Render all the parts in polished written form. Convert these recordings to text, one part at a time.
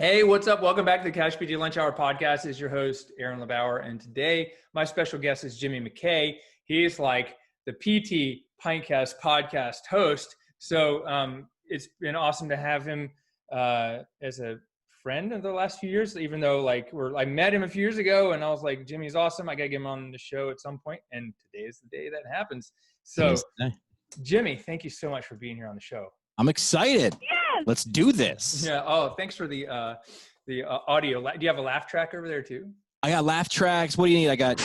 Hey, what's up? Welcome back to the Cash PT Lunch Hour podcast. This is your host, Aaron LeBauer. And today, my special guest is Jimmy McKay. He's like the PT Pinecast podcast host. So it's been awesome to have him as a friend in the last few years, even though I met him a few years ago and I was like, Jimmy's awesome. I got to get him on the show at some point. And today is the day that happens. So Jimmy, thank you so much for being here on the show. I'm excited. Yes! Let's do this. Yeah. Oh, thanks for the audio. Do you have a laugh track over there too? I got laugh tracks. What do you need? I've got.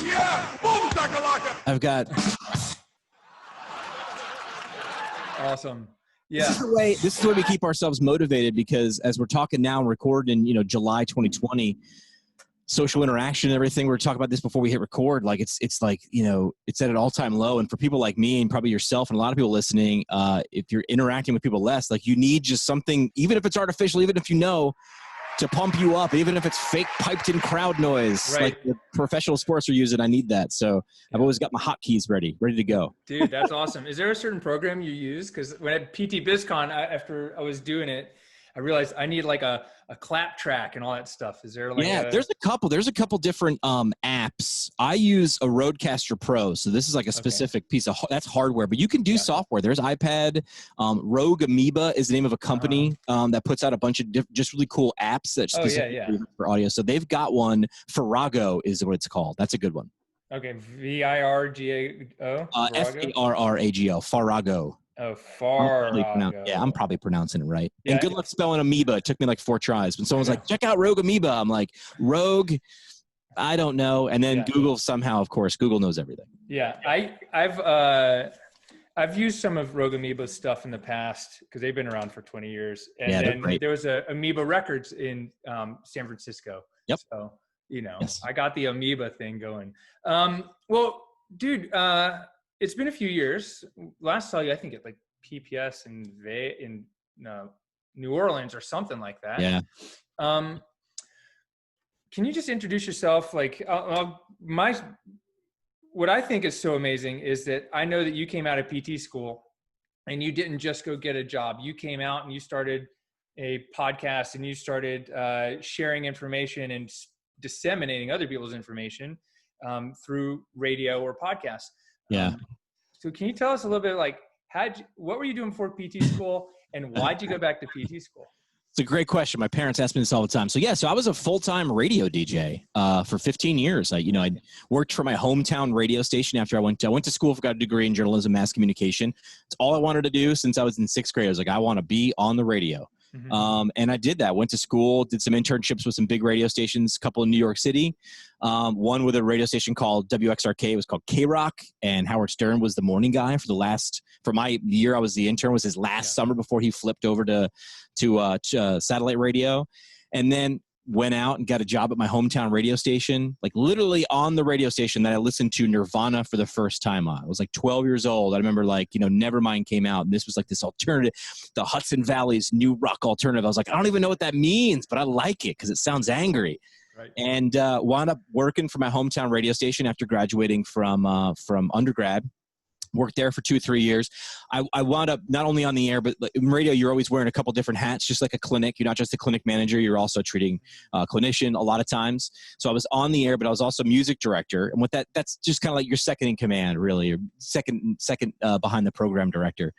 Awesome. Yeah. This is the way we keep ourselves motivated, because as we're talking now and recording in, July 2020, social interaction and everything. We were talking about this before we hit record. Like it's like, it's at an all-time low. And for people like me and probably yourself and a lot of people listening, if you're interacting with people less, like you need just something, even if it's artificial, even if to pump you up, even if it's fake piped in crowd noise, right, like the professional sports are using. I need that. So I've always got my hotkeys ready to go. Dude, that's awesome. Is there a certain program you use? Because when at PT BizCon, after I was doing it, I realized I need like a clap track and all that stuff. Is there there's a couple different apps. I use a Rodecaster Pro. So this is like a specific piece of, that's hardware, but you can do software. There's iPad. Rogue Amoeba is the name of a company that puts out a bunch of just really cool apps that specifically for audio. So they've got one. PreReqs is what it's called. That's a good one. Okay. VIRGAO? FARRAGO. Farrago. Oh, Farrago. Yeah, I'm probably pronouncing it right. Yeah, and good luck spelling amoeba. It took me like 4 tries. When someone's like, check out Rogue Amoeba, I'm like, Rogue, I don't know. And then Google somehow, of course, Google knows everything. Yeah, I've used some of Rogue Amoeba's stuff in the past because they've been around for 20 years. And then there was a Amoeba Records in San Francisco. Yep. So, I got the Amoeba thing going. Well, dude, it's been a few years. Last saw you, I think, at like PPS in New Orleans or something like that. Yeah. Can you just introduce yourself? Like, what I think is so amazing is that I know that you came out of PT school and you didn't just go get a job. You came out and you started a podcast and you started sharing information and disseminating other people's information through radio or podcasts. Yeah. So can you tell us a little bit, like, what were you doing before PT school and why'd you go back to PT school? It's a great question. My parents ask me this all the time. So I was a full-time radio DJ for 15 years. I worked for my hometown radio station after I went to school, got a degree in journalism, mass communication. It's all I wanted to do since I was in 6th grade. I was like, I want to be on the radio. Mm-hmm. And I did that. Went to school, did some internships with some big radio stations, a couple in New York City. One with a radio station called WXRK. It was called K-Rock, and Howard Stern was the morning guy for my year. I was the intern. Was his last summer before he flipped over to satellite radio, and then went out and got a job at my hometown radio station, like literally on the radio station that I listened to Nirvana for the first time on. I was like 12 years old. I remember Nevermind came out, and this was like this alternative, the Hudson Valley's new rock alternative. I was like, I don't even know what that means, but I like it because it sounds angry. Right. And wound up working for my hometown radio station after graduating from undergrad. Worked there for 2-3 years. I wound up not only on the air, but in radio, you're always wearing a couple different hats, just like a clinic. You're not just a clinic manager. You're also treating a clinician a lot of times. So I was on the air, but I was also music director. And that's just kind of like your second in command, really, or second behind the program director.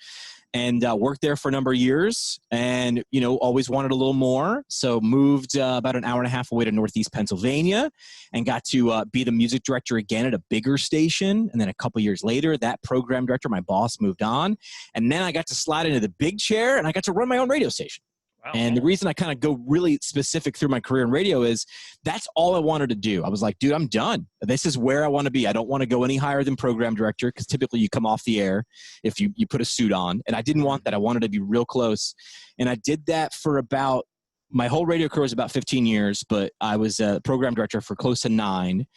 And worked there for a number of years and, always wanted a little more. So moved about an hour and a half away to Northeast Pennsylvania and got to be the music director again at a bigger station. And then a couple years later, that program director, my boss, moved on. And then I got to slide into the big chair and I got to run my own radio station. Wow. And the reason I kind of go really specific through my career in radio is that's all I wanted to do. I was like, dude, I'm done. This is where I want to be. I don't want to go any higher than program director because typically you come off the air if you put a suit on. And I didn't want that. I wanted to be real close. And I did that for about, my whole radio career was about 15 years, but I was a program director for close to 9.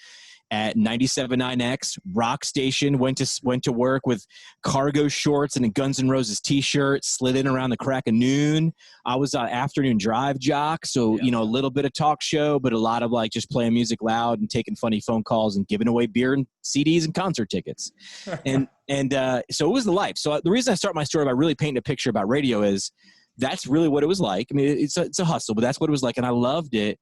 At 97.9X, rock station, went to work with cargo shorts and a Guns N' Roses t-shirt, slid in around the crack of noon. I was an afternoon drive jock, so, a little bit of talk show, but a lot of like just playing music loud and taking funny phone calls and giving away beer and CDs and concert tickets. and so it was the life. So the reason I start my story by really painting a picture about radio is that's really what it was like. I mean, it's a hustle, but that's what it was like. And I loved it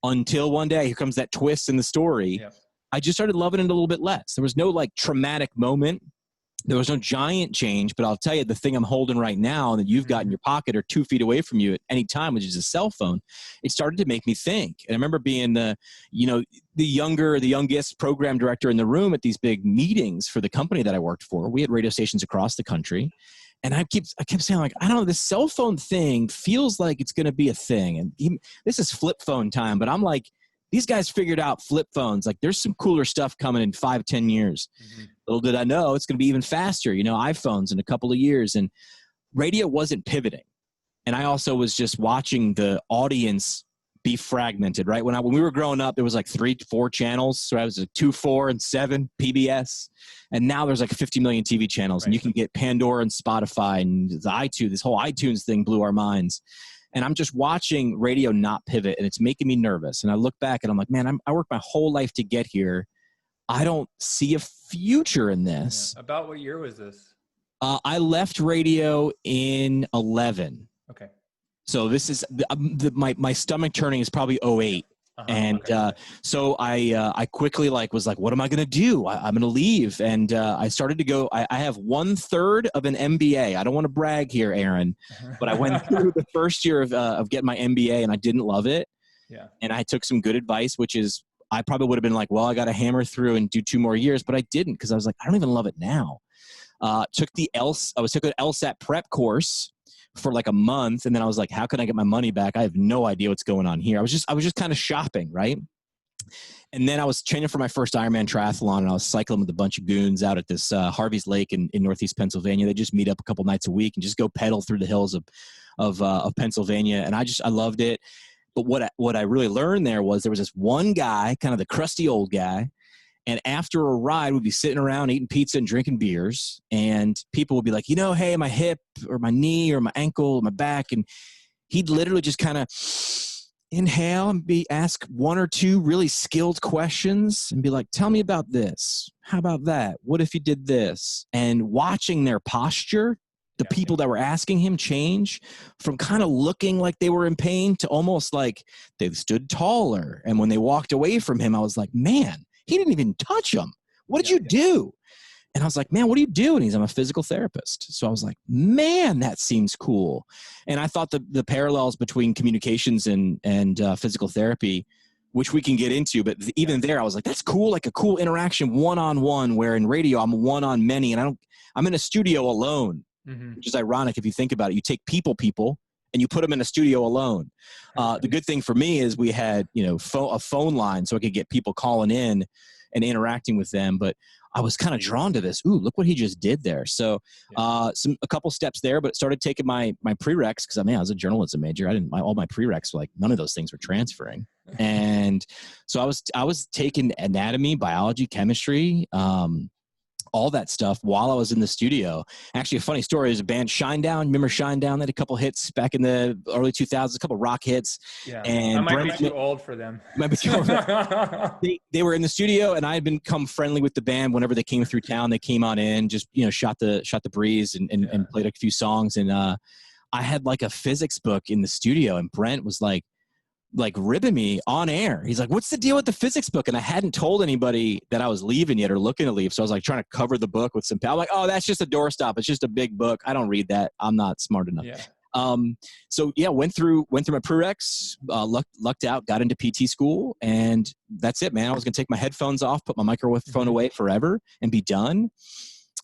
until one day, here comes that twist in the story. Yep. I just started loving it a little bit less. There was no like traumatic moment. There was no giant change, but I'll tell you the thing I'm holding right now that you've got in your pocket or 2 feet away from you at any time, which is a cell phone. It started to make me think. And I remember being the youngest program director in the room at these big meetings for the company that I worked for. We had radio stations across the country. And I kept saying, like, I don't know, this cell phone thing feels like it's going to be a thing. And this is flip phone time, but I'm like, these guys figured out flip phones. Like, there's some cooler stuff coming in 5-10 years. Mm-hmm. Little did I know it's going to be even faster, iPhones in a couple of years. And radio wasn't pivoting. And I also was just watching the audience be fragmented, right? When we were growing up, there was like 3-4 channels. So I was like 2, 4, and 7 PBS. And now there's like 50 million TV channels. Right. And you can get Pandora and Spotify and the iTunes. This whole iTunes thing blew our minds. And I'm just watching radio not pivot, and it's making me nervous. And I look back and I'm like, man, I worked my whole life to get here. I don't see a future in this. Yeah. About what year was this? I left radio in 11. Okay. So this is my stomach turning is probably 08. And okay. So I quickly was like, what am I going to do? I'm going to leave. And I started to go, I have 1/3 of an MBA. I don't want to brag here, Aaron, but I went through the first year of getting my MBA and I didn't love it. Yeah. And I took some good advice, which is I probably would have been like, well, I got to hammer through and do 2 more years, but I didn't because I was like, I don't even love it took an LSAT prep course for like a month. And then I was like, how can I get my money back? I have no idea what's going on here. I was just kind of shopping. Right. And then I was training for my first Ironman triathlon and I was cycling with a bunch of goons out at this Harvey's Lake in Northeast Pennsylvania. They just meet up a couple nights a week and just go pedal through the hills of Pennsylvania. And I loved it. But what I really learned there was this one guy, kind of the crusty old guy. And after a ride, we'd be sitting around eating pizza and drinking beers. And people would be like, hey, my hip or my knee or my ankle or my back. And he'd literally just kind of inhale and ask 1 or 2 really skilled questions and be like, tell me about this. How about that? What if you did this? And watching their posture, the people that were asking him change from kind of looking like they were in pain to almost like they stood taller. And when they walked away from him, I was like, man, he didn't even touch him. What did you do? And I was like, man, what do you do? And I'm a physical therapist. So I was like, man, that seems cool. And I thought the parallels between communications and physical therapy, which we can get into, but even there, I was like, that's cool. Like a cool interaction one-on-one, where in radio, I'm one on many and I'm in a studio alone, which is ironic if you think about it. You take people, and you put them in a studio alone. The good thing for me is we had, a phone line so I could get people calling in and interacting with them. But I was kind of drawn to this. Ooh, look what he just did there. So a couple steps there, but started taking my prereqs because I was a journalism major. All my prereqs were like, none of those things were transferring. And so I was taking anatomy, biology, chemistry, all that stuff while I was in the studio. Actually, a funny story is a band Shinedown. Remember Shinedown? They had a couple hits back in the early 2000s, a couple rock hits. Yeah, and I might be too old for them. Might be too old. They were in the studio, and I had become friendly with the band. Whenever they came through town, they came on in, just shot the breeze and played a few songs. And I had like a physics book in the studio, and Brent was like ribbing me on air. He's like, what's the deal with the physics book? And I hadn't told anybody that I was leaving yet or looking to leave. So I was like trying to cover the book with some, I'm like, oh, that's just a doorstop. It's just a big book. I don't read that. I'm not smart enough. Yeah. Went through my prereqs, lucked out, got into PT school, and that's it, man. I was going to take my headphones off, put my microphone away forever and be done.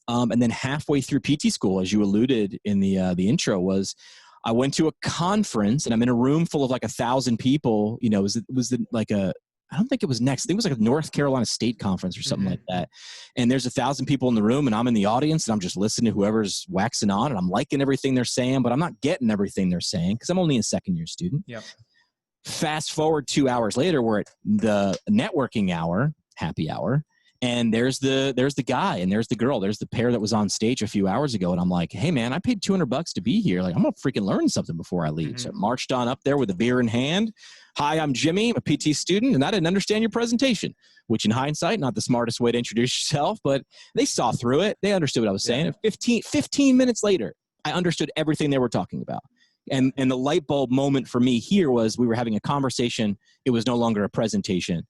And then halfway through PT school, as you alluded in the intro, was I went to a conference, and I'm in a room full of like 1,000 people. I don't think it was next. I think it was like a North Carolina State conference or something like that. And there's 1,000 people in the room, and I'm in the audience, and I'm just listening to whoever's waxing on, and I'm liking everything they're saying, but I'm not getting everything they're saying because I'm only a second-year student. Yep. Fast forward 2 hours later, we're at the networking hour, happy hour. And there's the guy and there's the girl. There's the pair that was on stage a few hours ago. And I'm like, hey, man, I paid $200 to be here. Like, I'm going to freaking learn something before I leave. So I marched on up there with a beer in hand. Hi, I'm Jimmy. I'm a PT student, and I didn't understand your presentation, which in hindsight, not the smartest way to introduce yourself, but they saw through it. They understood what I was saying. 15 minutes later, I understood everything they were talking about. And the light bulb moment for me here was we were having a conversation. It was no longer a presentation.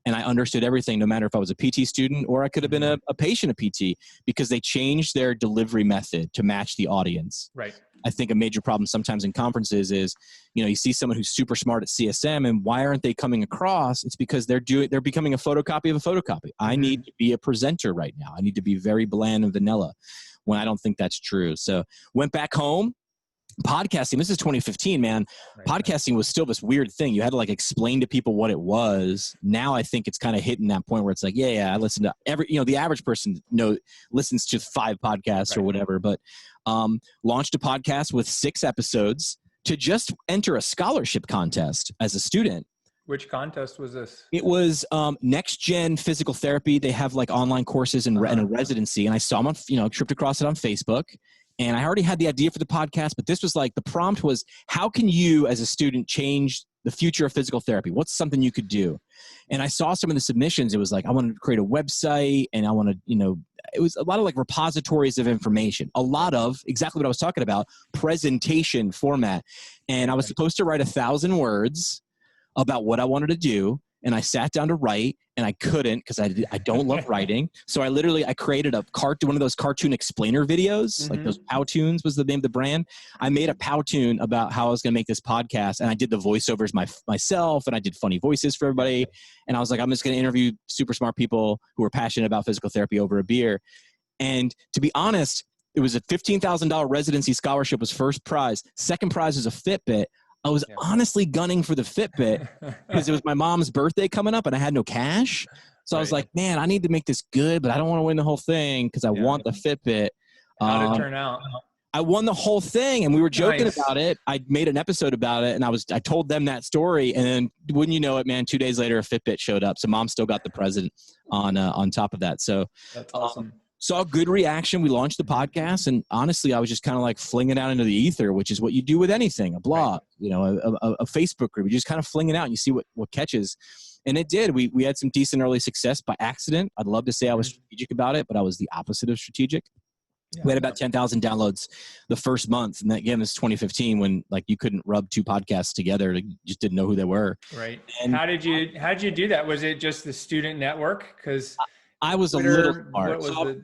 And I understood everything, no matter if I was a PT student or I could have been a patient of PT, because they changed their delivery method to match the audience. Right. I think a major problem sometimes in conferences is, you see someone who's super smart at CSM, and why aren't they coming across? It's because they're becoming a photocopy of a photocopy. I need to be a presenter right now. I need to be very bland and vanilla, when I don't think that's true. So went back home. Podcasting, this is 2015, man. Right. Podcasting was still this weird thing. You had to explain to people what it was. Now I think it's kind of hitting that point where it's like, yeah, I listen to the average person listens to 5 podcasts or whatever, but launched a podcast with 6 episodes to just enter a scholarship contest as a student. Which contest was this? It was Next Gen Physical Therapy. They have online courses and a residency, and I saw them on, tripped across it on Facebook. And I already had the idea for the podcast, but this was the prompt was, how can you as a student change the future of physical therapy? What's something you could do? And I saw some of the submissions. It was I wanted to create a website, and I wanted, it was a lot of repositories of information, a lot of exactly what I was talking about, presentation format. And I was supposed to write 1,000 words about what I wanted to do. And I sat down to write, and I couldn't because I don't love writing. So I created one of those cartoon explainer videos, like those Powtoons was the name of the brand. I made a Powtoon about how I was going to make this podcast, and I did the voiceovers myself, and I did funny voices for everybody. And I was like, I'm just going to interview super smart people who are passionate about physical therapy over a beer. And to be honest, it was a $15,000 residency scholarship was first prize. Second prize was a Fitbit. I was honestly gunning for the Fitbit because it was my mom's birthday coming up and I had no cash. So I was like, man, I need to make this good, but I don't want to win the whole thing because I want the Fitbit. How did it turn out? I won the whole thing, and we were joking about it. I made an episode about it, and I told them that story, and then wouldn't you know it, man, 2 days later, a Fitbit showed up. So mom still got the present on top of that. So that's awesome. Saw a good reaction. We launched the podcast, and honestly, I was just kind of flinging it out into the ether, which is what you do with anything, a blog, a Facebook group. You just kind of fling it out and you see what catches. And it did. We had some decent early success by accident. I'd love to say I was strategic about it, but I was the opposite of strategic. We had about 10,000 downloads the first month. And again, this is 2015 when you couldn't rub 2 podcasts together. You just didn't know who they were. Right. And how did you do that? Was it just the student network? Because I was Twitter, a little smart.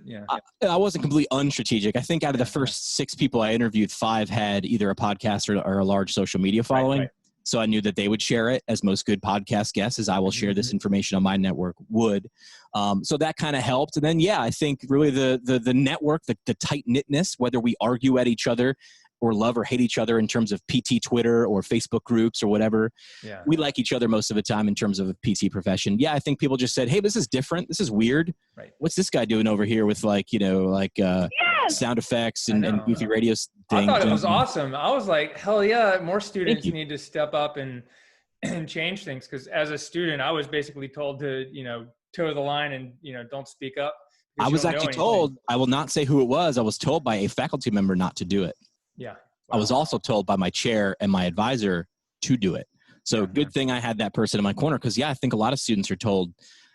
I wasn't completely unstrategic. I think out of the first 6 people I interviewed, 5 had either a podcast or a large social media following. Right. So I knew that they would share it, as most good podcast guests, as I will share this information on my network would. So that kind of helped. And then, I think really the network, the tight-knitness, whether we argue at each other or love or hate each other in terms of PT Twitter or Facebook groups or whatever. Yeah. We like each other most of the time in terms of a PT profession. Yeah, I think people just said, hey, this is different. This is weird. Right. What's this guy doing over here with sound effects and goofy radio things? I thought it was awesome. I was like, hell yeah, more students need to step up and change things. Because as a student, I was basically told to, toe the line and, don't speak up. I was actually told, I will not say who it was. I was told by a faculty member not to do it. Yeah. Wow. I was also told by my chair and my advisor to do it. So good thing I had that person in my corner because, I think a lot of students are told.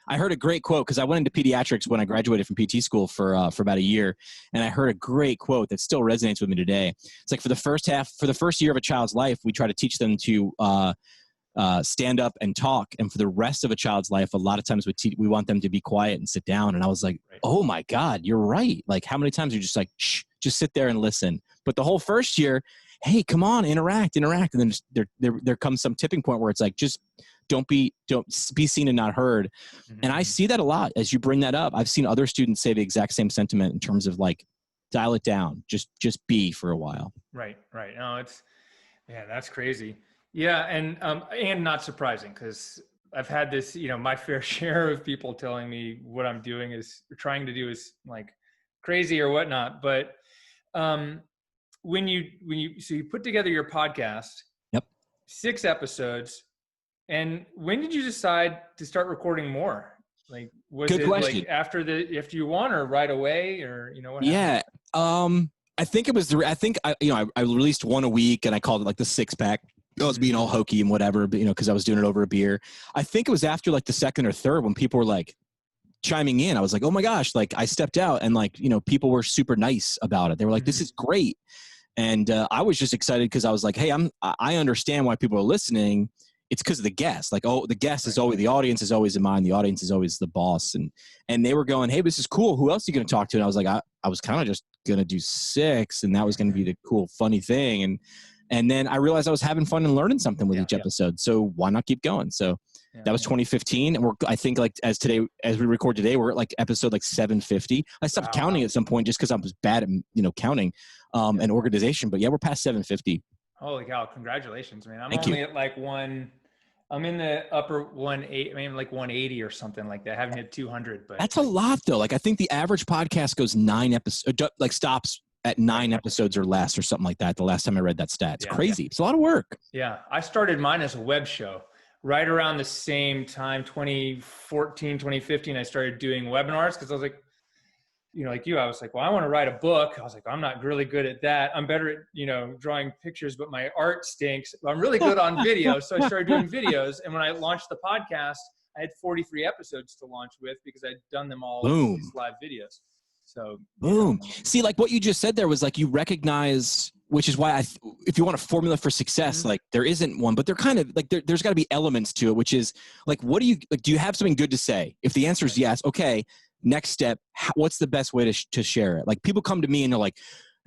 I heard a great quote because I went into pediatrics when I graduated from PT school for about a year. And I heard a great quote that still resonates with me today. It's for the first year of a child's life, we try to teach them to stand up and talk. And for the rest of a child's life, a lot of times we want them to be quiet and sit down. And I was like, oh my God, you're right. How many times are you just shh, just sit there and listen. But the whole first year, hey, come on, interact. And then there comes some tipping point where it's just don't be seen and not heard. Mm-hmm. And I see that a lot as you bring that up. I've seen other students say the exact same sentiment in terms of dial it down, just be for a while. Right. No, that's crazy. Yeah. And not surprising because I've had this, my fair share of people telling me what I'm doing is trying to do is crazy or whatnot. But when you put together your podcast, 6 episodes, and when did you decide to start recording more? Was Good it question. After you won or right away or what happened? I think it was I released one a week and I called it the 6-pack. I was being all hokey and whatever, but because I was doing it over a beer. I think it was after the second or third when people were chiming in. I was like, oh my gosh, I stepped out and people were super nice about it. They were like, this is great. And I was just excited because I was like, hey, I understand why people are listening. It's because of the guest. Like, oh, the guest is always, the audience is always in mind. The audience is always the boss. And they were going, hey, this is cool. Who else are you going to talk to? And I was like, I was kind of just going to do 6, and that was going to be the cool, funny thing. And then I realized I was having fun and learning something with each episode. So why not keep going? So that was 2015. And I think like as we record today, we're at like episode like 750. I stopped counting at some point just because I was bad at, counting and organization. But yeah, we're past 750. Holy cow. Congratulations, man. I'm Thank only you. at like I'm in the upper 180, I mean, like 180 or something like that. I haven't hit 200, but that's a lot though. Like I think the average podcast goes 9 episodes, like stops at 9 episodes or less or something like that. The last time I read that stat, it's crazy. It's a lot of work. Yeah. I started mine as a web show right around the same time, 2014, 2015. I started doing webinars because I was like, like you, I was like, well, I want to write a book. I was like, I'm not really good at that. I'm better at, drawing pictures, but my art stinks. I'm really good on video. So I started doing videos. And when I launched the podcast, I had 43 episodes to launch with because I'd done them all in these live videos. So boom. See, like what you just said there was like, you recognize, which is why if you want a formula for success, like there isn't one, but they're kind of like, there's gotta be elements to it, which is like, do you have something good to say? If the answer is yes, okay. Next step, what's the best way to share it? Like people come to me and they're like,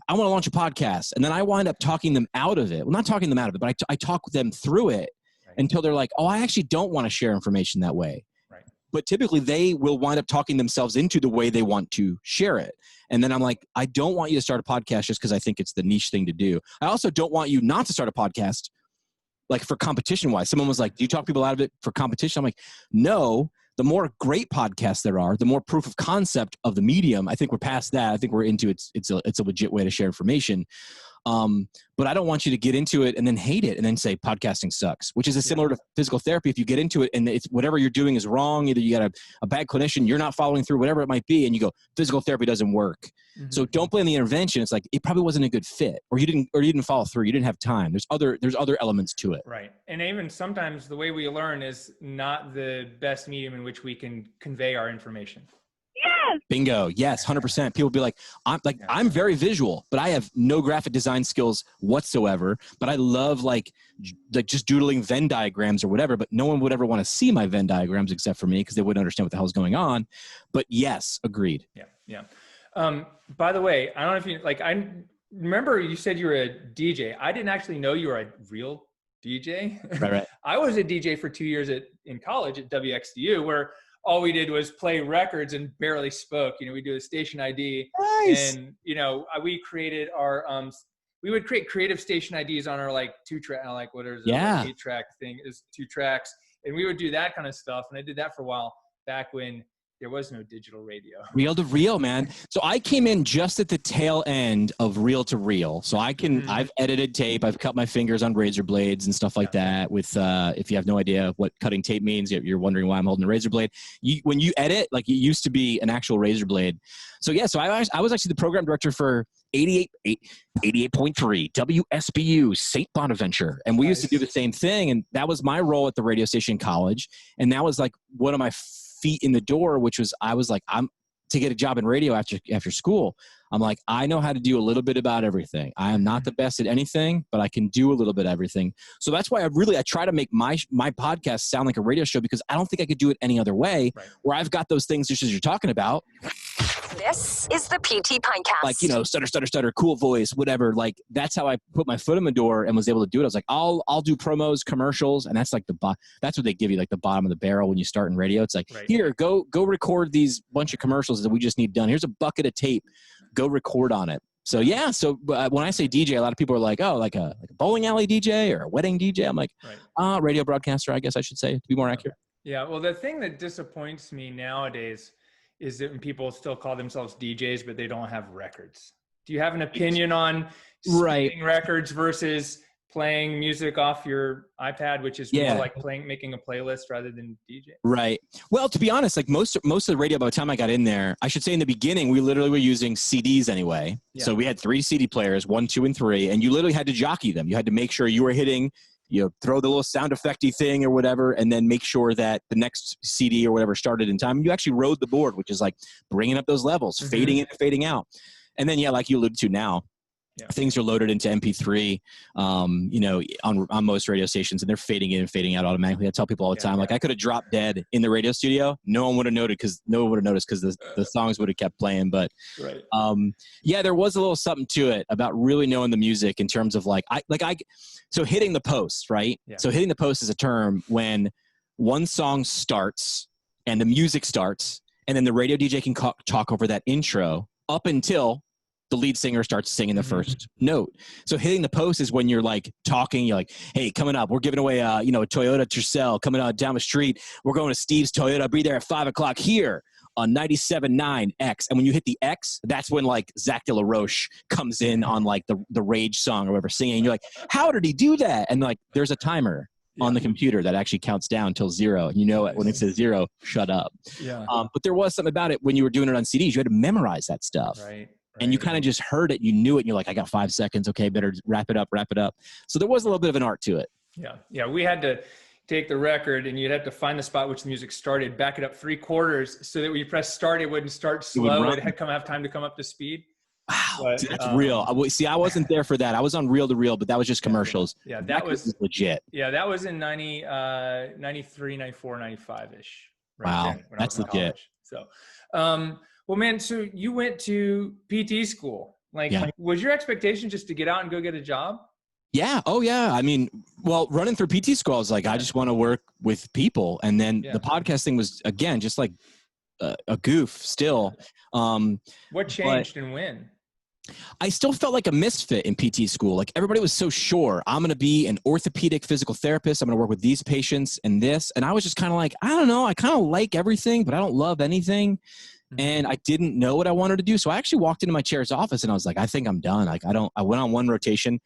I want to launch a podcast. And then I wind up talking them out of it. Well, not talking them out of it, but I talk them through it until they're like, oh, I actually don't want to share information that way. Right. But typically they will wind up talking themselves into the way they want to share it. And then I'm like, I don't want you to start a podcast just because I think it's the niche thing to do. I also don't want you not to start a podcast like for competition wise. Someone was like, do you talk people out of it for competition? I'm like, no. The more great podcasts there are, the more proof of concept of the medium. I think we're past that. I think we're into it's a legit way to share information. But I don't want you to get into it and then hate it and then say podcasting sucks, which is similar to physical therapy. If you get into it and it's whatever you're doing is wrong, either you got a bad clinician, you're not following through, whatever it might be, and you go, physical therapy doesn't work. Mm-hmm. So don't blame the intervention. It's like it probably wasn't a good fit, or you didn't follow through. You didn't have time. There's other elements to it. Right. And even sometimes the way we learn is not the best medium in which we can convey our information. Yes. Bingo. Yes. 100%. People be like, I'm very visual, but I have no graphic design skills whatsoever, but I love like just doodling Venn diagrams or whatever, but no one would ever want to see my Venn diagrams except for me because they wouldn't understand what the hell is going on. But yes, agreed. Yeah. Yeah. By the way, I don't know if you I remember you said you were a DJ. I didn't actually know you were a real DJ. Right. I was a DJ for 2 years in college at WXDU, where all we did was play records and barely spoke. We do a station ID. Nice. And, we created our, we would create creative station IDs on our 2-track, what is it? 8-track thing is 2 tracks. And we would do that kind of stuff. And I did that for a while back when there was no digital radio. Reel to reel, man. So I came in just at the tail end of reel to reel. So I've edited tape. I've cut my fingers on razor blades and stuff like that with, if you have no idea what cutting tape means, you're wondering why I'm holding a razor blade. When you edit, it used to be an actual razor blade. So yeah, so I was actually the program director for 88.3 WSBU St. Bonaventure. And we used to do the same thing. And that was my role at the radio station in college. And that was one of my feet in the door, which was, I'm to get a job in radio after school. I'm like, I know how to do a little bit about everything. I am not the best at anything, but I can do a little bit of everything. So that's why I try to make my podcast sound like a radio show, because I don't think I could do it any other way, where I've got those things just as you're talking about. This is the PT Pinecast. Stutter, cool voice, whatever. That's how I put my foot in the door and was able to do it. I was like, I'll do promos, commercials. And that's that's what they give you, the bottom of the barrel when you start in radio. It's here, go record these bunch of commercials that we just need done. Here's a bucket of tape. Go record on it. So yeah. So when I say DJ, a lot of people are like, oh, like a bowling alley DJ or a wedding DJ. I'm like, radio broadcaster, I guess I should say, to be more accurate. Yeah. Well, the thing that disappoints me nowadays is that when people still call themselves DJs, but they don't have records. Do you have an opinion on spinning records versus playing music off your iPad, which is more like making a playlist rather than DJ? Right. Well, to be honest, most of the radio, by the time I got in there, I should say in the beginning, we literally were using CDs anyway. Yeah. So we had 3 CD players, 1, 2, and 3, and you literally had to jockey them. You had to make sure you were hitting, throw the little sound effecty thing or whatever, and then make sure that the next CD or whatever started in time. You actually rode the board, which is bringing up those levels, fading in and fading out. And then, like you alluded to now, Things are loaded into MP3, on most radio stations, and they're fading in and fading out automatically. I tell people all the time, like I could have dropped dead in the radio studio. No one would have noticed because the songs would have kept playing. But there was a little something to it about really knowing the music in terms of so hitting the post, right? Yeah. So hitting the post is a term when one song starts and the music starts, and then the radio DJ can talk over that intro up until the lead singer starts singing the first note. So hitting the post is when you're like talking, you're like, hey, coming up, we're giving away a Toyota Tercel coming out down the street. We're going to Steve's Toyota. I'll be there at 5:00 here on 97.9 X. And when you hit the X, that's when like Zach De La Roche comes in on like the Rage song or whatever singing. And you're like, how did he do that? And like, there's a timer on the computer that actually counts down till 0. You know it when it says 0, shut up. Yeah. But there was something about it when you were doing it on CDs. You had to memorize that stuff. Right. And you kind of just heard it, you knew it, and you're like, I got 5 seconds. Okay, better wrap it up. So there was a little bit of an art to it. Yeah. Yeah. We had to take the record and you'd have to find the spot which the music started, back it up 3/4 so that when you press start, it wouldn't start slow. It had have time to come up to speed. Wow. But, that's real. I wasn't there for that. I was on reel to reel, but that was just commercials. Yeah. That was legit. Yeah. That was in 93, 94, 95-ish. Right. Wow. That's legit. So, well, man, so you went to PT school. Was your expectation just to get out and go get a job? Yeah. Oh, yeah. I mean, running through PT school, I was like, I just want to work with people. And then the podcast thing was, again, just like a goof still. What changed and when? I still felt like a misfit in PT school. Like everybody was so sure I'm going to be an orthopedic physical therapist. I'm going to work with these patients and this. And I was just kind of like, I don't know. I kind of like everything, but I don't love anything. And I didn't know what I wanted to do. So I actually walked into my chair's office and I was like, I think I'm done. I went on one rotation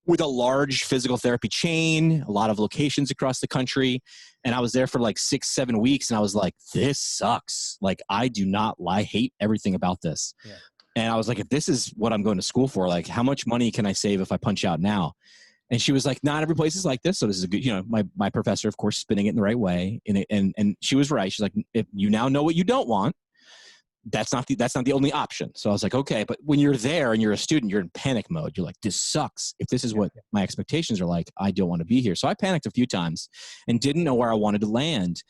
with a large physical therapy chain, a lot of locations across the country. And I was there for like 6-7 weeks. And I was like, this sucks. Like, I hate everything about this. Yeah. And I was like, if this is what I'm going to school for, like, how much money can I save if I punch out now? And she was like, not every place is like this. So this is a good, my professor, of course, spinning it in the right way. And she was right. She's like, if you now know what you don't want, that's not the only option. So I was like, okay, but when you're there and you're a student, you're in panic mode. You're like, this sucks. If this is what my expectations are like, I don't want to be here. So I panicked a few times and didn't know where I wanted to land.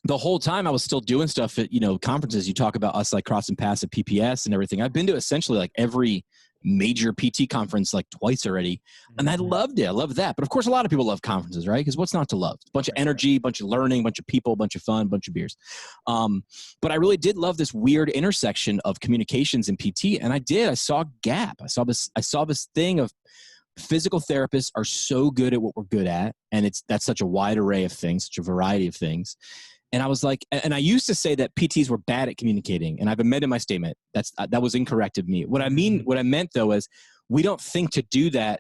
The whole time I was still doing stuff at, conferences. You talk about us like crossing paths at PPS and everything. I've been to essentially like every major PT conference like twice already. And I loved it. I love that. But of course, a lot of people love conferences, right? Because what's not to love? A bunch of energy, bunch of learning, bunch of people, bunch of fun, bunch of beers. But I really did love this weird intersection of communications and PT. And I saw a gap. I saw this thing of physical therapists are so good at what we're good at. And that's such a wide array of things, such a variety of things. And I was like, and I used to say that PTs were bad at communicating, and I've amended my statement. That was incorrect of me. What I meant though is we don't think to do that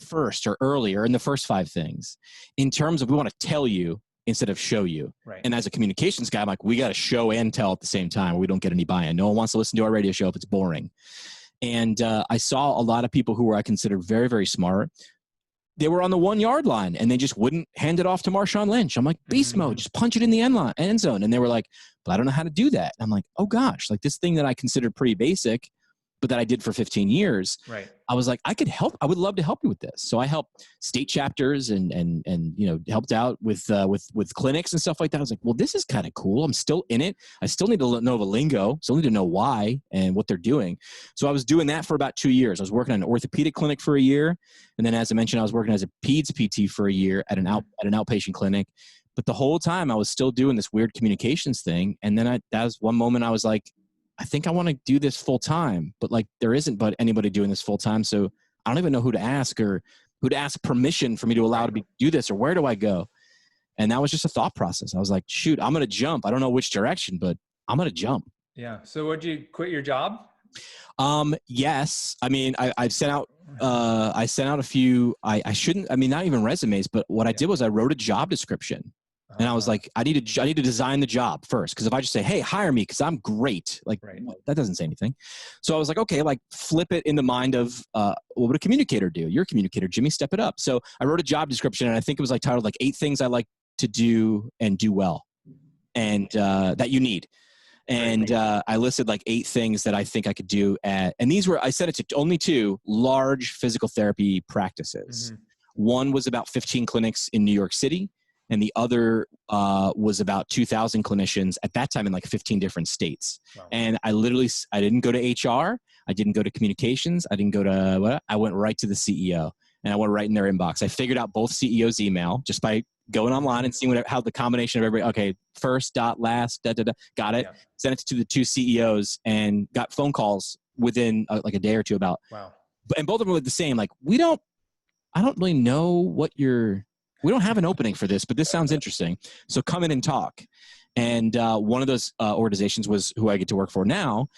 first or earlier in the first 5 things in terms of we want to tell you instead of show you. Right. And as a communications guy, I'm like, we got to show and tell at the same time, or we don't get any buy-in. No one wants to listen to our radio show if it's boring. And I saw a lot of people who were I considered very, very smart. They were on the 1-yard line and they just wouldn't hand it off to Marshawn Lynch. I'm like, beast mode, just punch it in the end zone. And they were like, but I don't know how to do that. And I'm like, oh gosh, like this thing that I considered pretty basic, but that I did for 15 years. Right. I was like, I could help. I would love to help you with this. So I helped state chapters and helped out with clinics and stuff like that. I was like, well, this is kind of cool. I'm still in it. I still need to know the lingo. Still need to know why and what they're doing. So I was doing that for about 2 years. I was working at an orthopedic clinic for a year. And then as I mentioned, I was working as a peds PT for a year at an outpatient clinic. But the whole time I was still doing this weird communications thing. And then that was one moment I was like, I think I want to do this full time, but like there isn't but anybody doing this full time. So I don't even know who to ask or who to ask permission for me to allow to do this or where do I go? And that was just a thought process. I was like, shoot, I'm going to jump. I don't know which direction, but I'm going to jump. Yeah. So would you quit your job? Yes. I mean, I've sent out a few, I shouldn't, I mean, not even resumes, but what I did was I wrote a job description. And I was like, I need to design the job first. Because if I just say, hey, hire me because I'm great, like that doesn't say anything. So I was like, okay, like flip it in the mind of what would a communicator do? You're a communicator, Jimmy, step it up. So I wrote a job description and I think it was like titled like 8 things I like to do and do well and that you need. And I listed like 8 things that I think I could do and I sent it to only 2 large physical therapy practices. Mm-hmm. One was about 15 clinics in New York City, and the other was about 2,000 clinicians at that time in like 15 different states. Wow. And I didn't go to HR. I didn't go to communications. I didn't go to I went right to the CEO, and I went right in their inbox. I figured out both CEOs' email just by going online and seeing how the combination of everybody, okay, first, dot, last, got it. Yeah. Sent it to the 2 CEOs and got phone calls within like a day or 2 about, wow. And both of them were the same. Like, I don't really know we don't have an opening for this, but this sounds interesting. So come in and talk. And one of those organizations was who I get to work for now,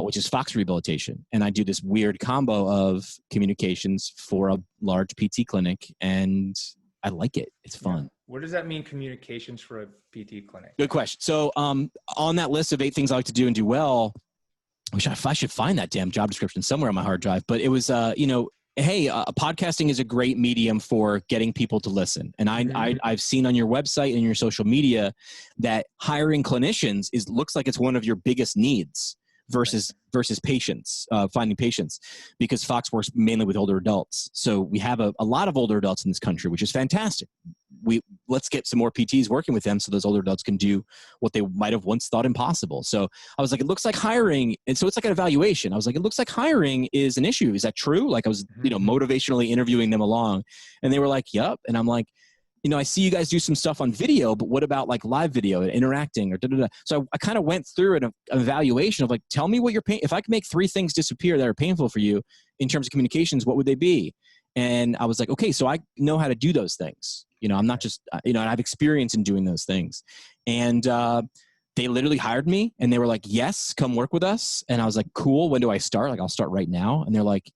which is Fox Rehabilitation. And I do this weird combo of communications for a large PT clinic, and I like it. It's fun. Yeah. What does that mean, communications for a PT clinic? Good question. So on that list of 8 things I like to do and do well, I should find that damn job description somewhere on my hard drive. But it was, hey, podcasting is a great medium for getting people to listen. And I've seen on your website and your social media that hiring clinicians looks like it's one of your biggest needs versus patients, finding patients, because Fox works mainly with older adults. So we have a lot of older adults in this country, which is fantastic. Let's get some more PTs working with them so those older adults can do what they might have once thought impossible. So I was like, it looks like hiring. And so it's like an evaluation. I was like, it looks like hiring is an issue. Is that true? Like I was, motivationally interviewing them along, and they were like, yep. And I'm like, I see you guys do some stuff on video, but what about like live video and interacting or da-da-da? So I kind of went through an evaluation of like, tell me what if I could make 3 things disappear that are painful for you in terms of communications, what would they be? And I was like, okay, so I know how to do those things. I'm not just, and I have experience in doing those things. And they literally hired me, and they were like, yes, come work with us. And I was like, cool. When do I start? Like, I'll start right now. And they're like,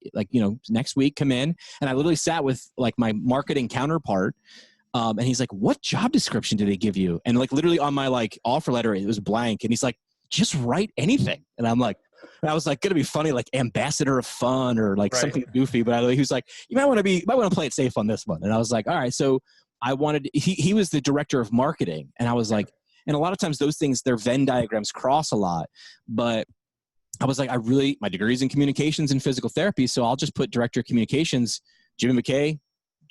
next week, come in. And I literally sat with like my marketing counterpart. And he's like, what job description did they give you? And like literally on my like offer letter, it was blank. And he's like, just write anything. And I was like, gonna be funny, like ambassador of fun or like something goofy. But he was like, you might want to play it safe on this one. And I was like, all right. So he was the director of marketing. And I was like, and a lot of times those things, their Venn diagrams cross a lot. But I was like, my degree is in communications and physical therapy. So I'll just put director of communications, Jimmy McKay,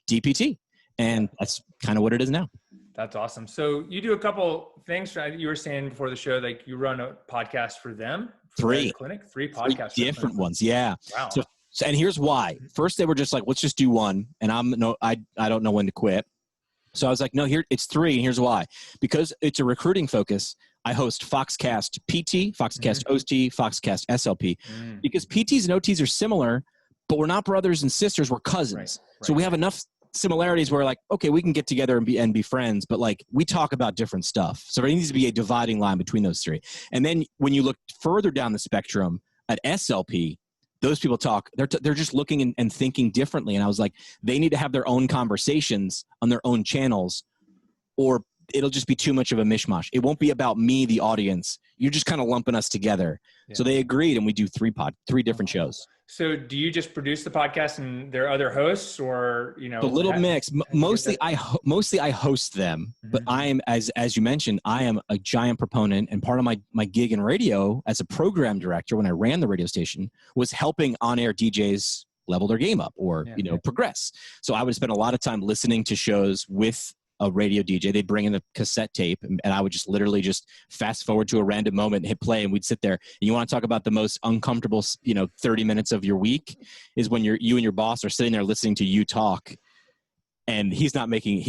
DPT. And that's kind of what it is now. That's awesome. So you do a couple things. You were saying before the show, like you run a podcast for them. For 3 clinic, 3 podcasts. 3 different ones. Yeah. Wow. So, and here's why. First, they were just like, let's just do one. And I don't know when to quit. So I was like, no, it's 3. And here's why. Because it's a recruiting focus. I host Foxcast PT, Foxcast OT, Foxcast SLP. Because PTs and OTs are similar, but we're not brothers and sisters. We're cousins. Right. So we have enough similarities where like, okay, we can get together and be friends, but like we talk about different stuff. So there needs to be a dividing line between those 3. And then when you look further down the spectrum at SLP, those people talk, they're just looking and thinking differently. And I was like, they need to have their own conversations on their own channels, or it'll just be too much of a mishmash. It won't be about me, the audience. You're just kind of lumping us together. Yeah. So they agreed, and we do 3 different shows. So do you just produce the podcast and there are other hosts, or, a little mix? Mostly I host them, but I am, as you mentioned, I am a giant proponent, and part of my gig in radio as a program director when I ran the radio station was helping on-air DJs level their game up or, progress. So I would spend a lot of time listening to shows with a radio DJ. They'd bring in the cassette tape, and I would just literally just fast forward to a random moment and hit play, and we'd sit there. And you want to talk about the most uncomfortable, 30 minutes of your week is when you and your boss are sitting there listening to you talk, and he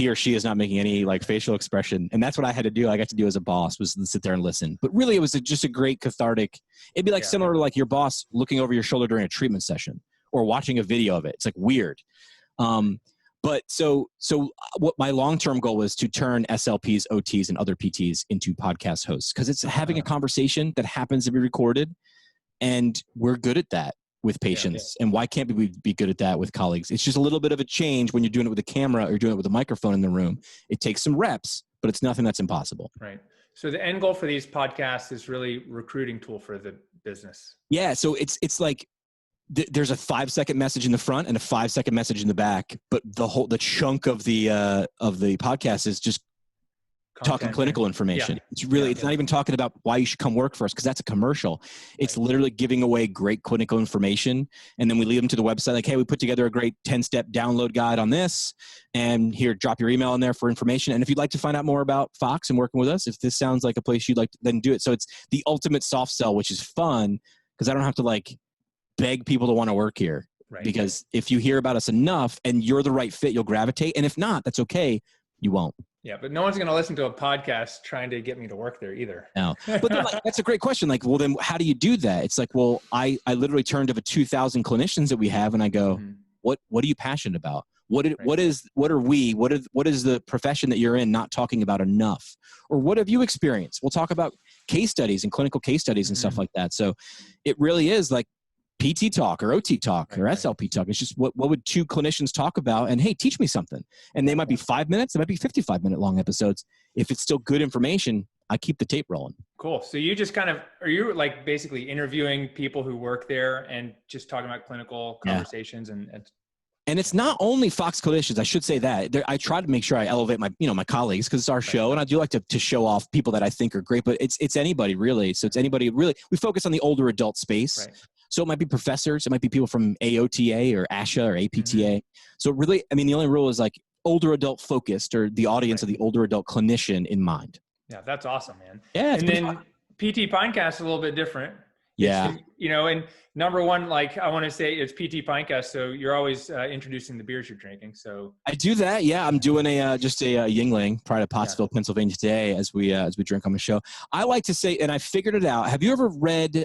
or she is not making any like facial expression. And that's what I had to do. I got to do as a boss was to sit there and listen. But really, it was just a great cathartic. It'd be like similar to like your boss looking over your shoulder during a treatment session or watching a video of it. It's like weird. But so what my long-term goal was to turn SLPs, OTs, and other PTs into podcast hosts, because it's having a conversation that happens to be recorded, and we're good at that with patients. And why can't we be good at that with colleagues? It's just a little bit of a change when you're doing it with a camera or you're doing it with a microphone in the room. It takes some reps, but it's nothing that's impossible. Right. So the end goal for these podcasts is really recruiting tool for the business. Yeah. So it's like, there's a 5-second message in the front and a 5-second message in the back, but the chunk of the podcast is just talking clinical information. Yeah. It's really, it's not even talking about why you should come work for us, because that's a commercial. It's literally giving away great clinical information. And then we lead them to the website like, hey, we put together a great 10-step download guide on this. And here, drop your email in there for information. And if you'd like to find out more about Fox and working with us, if this sounds like a place you'd like to, then do it. So it's the ultimate soft sell, which is fun because I don't have to like beg people to want to work here. Right. Because if you hear about us enough and you're the right fit, you'll gravitate. And if not, that's okay. You won't. Yeah, but no one's going to listen to a podcast trying to get me to work there either. No, but then, like, that's a great question. Like, well, then how do you do that? It's like, well, I literally turn to the 2,000 clinicians that we have, and I go, what are you passionate about? What is the profession that you're in not talking about enough? Or what have you experienced? We'll talk about case studies and clinical case studies and stuff like that. So it really is like PT talk or OT talk or SLP talk. It's just what would two clinicians talk about? And hey, teach me something. And they might be 5 minutes. They might be 55-minute long episodes. If it's still good information, I keep the tape rolling. Cool. So you just are you like basically interviewing people who work there and just talking about clinical conversations and it's not only Fox clinicians. I should say that I try to make sure I elevate my colleagues because it's our show, and I do like to show off people that I think are great. But it's anybody really. So it's anybody really. We focus on the older adult space. Right. So it might be professors. It might be people from AOTA or ASHA or APTA. So really, I mean, the only rule is like older adult focused or the audience of the older adult clinician in mind. Yeah, that's awesome, man. Yeah. And then PT Pinecast is a little bit different. Yeah. And number one, like I want to say it's PT Pinecast. So you're always introducing the beers you're drinking. So I do that. Yeah. I'm doing just a Yingling prior to Pottsville, Pennsylvania today as we drink on the show. I like to say, and I figured it out. Have you ever read,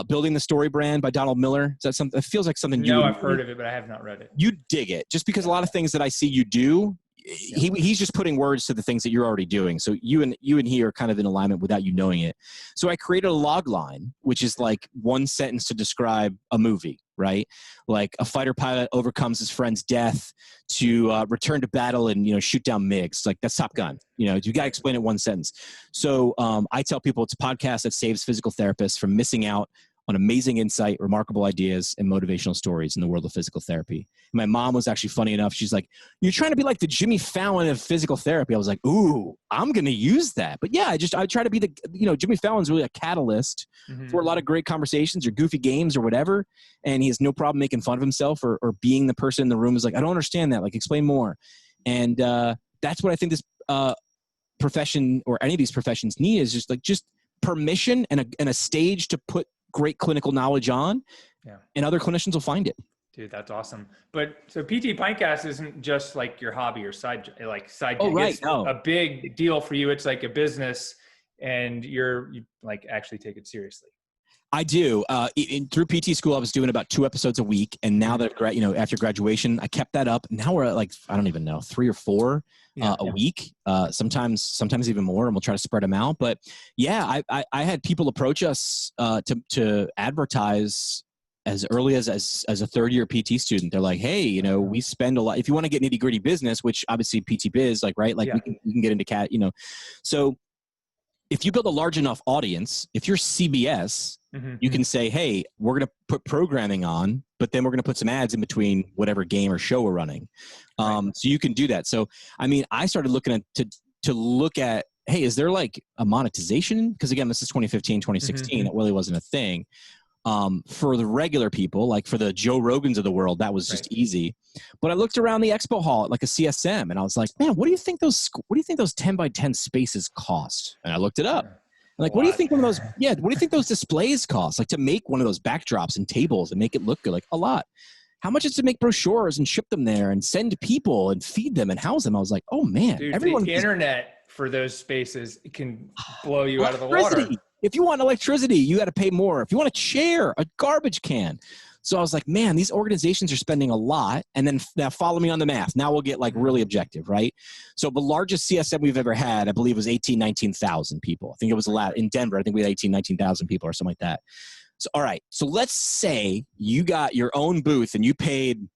Building the Story Brand by Donald Miller? Is that something? It feels like something you. No, I've heard of it, but I have not read it. You dig it, just because a lot of things that I see you do, he's just putting words to the things that you're already doing. So you and he are kind of in alignment without you knowing it. So I created a log line, which is like one sentence to describe a movie, right? Like a fighter pilot overcomes his friend's death to return to battle and shoot down MiGs. Like that's Top Gun. You got to explain it one sentence. So I tell people it's a podcast that saves physical therapists from missing out on amazing insight, remarkable ideas, and motivational stories in the world of physical therapy. And my mom was actually funny enough. She's like, you're trying to be like the Jimmy Fallon of physical therapy. I was like, ooh, I'm going to use that. But yeah, I try to be Jimmy Fallon's really a catalyst for a lot of great conversations or goofy games or whatever. And he has no problem making fun of himself or being the person in the room is like, I don't understand that. Like, explain more. And that's what I think this profession or any of these professions need is just permission and a stage to put great clinical knowledge on, and other clinicians will find it. Dude, that's awesome. But so PT Pinecast isn't just like your hobby or side gig. Oh, right. It's a big deal for you. It's like a business, and you like actually take it seriously. I do. Through PT school, I was doing about 2 episodes a week, and now that after graduation, I kept that up. Now we're at like I don't even know 3 or 4 a week. Sometimes even more, and we'll try to spread them out. But yeah, I had people approach us to advertise as early as a third-year PT student. They're like, hey, we spend a lot. If you want to get nitty-gritty business, which obviously PT Biz, we can get into cat. So if you build a large enough audience, if you're CBS, you can say, hey, we're going to put programming on, but then we're going to put some ads in between whatever game or show we're running. So you can do that. So, I mean, I started looking to look at, hey, is there like a monetization? Because again, this is 2015, 2016. It really wasn't a thing. For the regular people, like for the Joe Rogans of the world, that was just easy. But I looked around the expo hall at like a CSM and I was like, man, what do you think those 10 by 10 spaces cost? And I looked it up. I'm like, what do you think what do you think those displays cost? Like to make one of those backdrops and tables and make it look good, like a lot. How much is to make brochures and ship them there and send to people and feed them and house them? I was like, oh man, dude, the internet for those spaces can blow you out of the water. If you want electricity, you got to pay more. If you want a chair, a garbage can. So I was like, man, these organizations are spending a lot. And then now follow me on the math. Now we'll get like really objective, right? So the largest CSM we've ever had, I believe, was 19,000 people. I think it was a lot in Denver. I think we had 19,000 people or something like that. So, all right. So let's say you got your own booth and you paid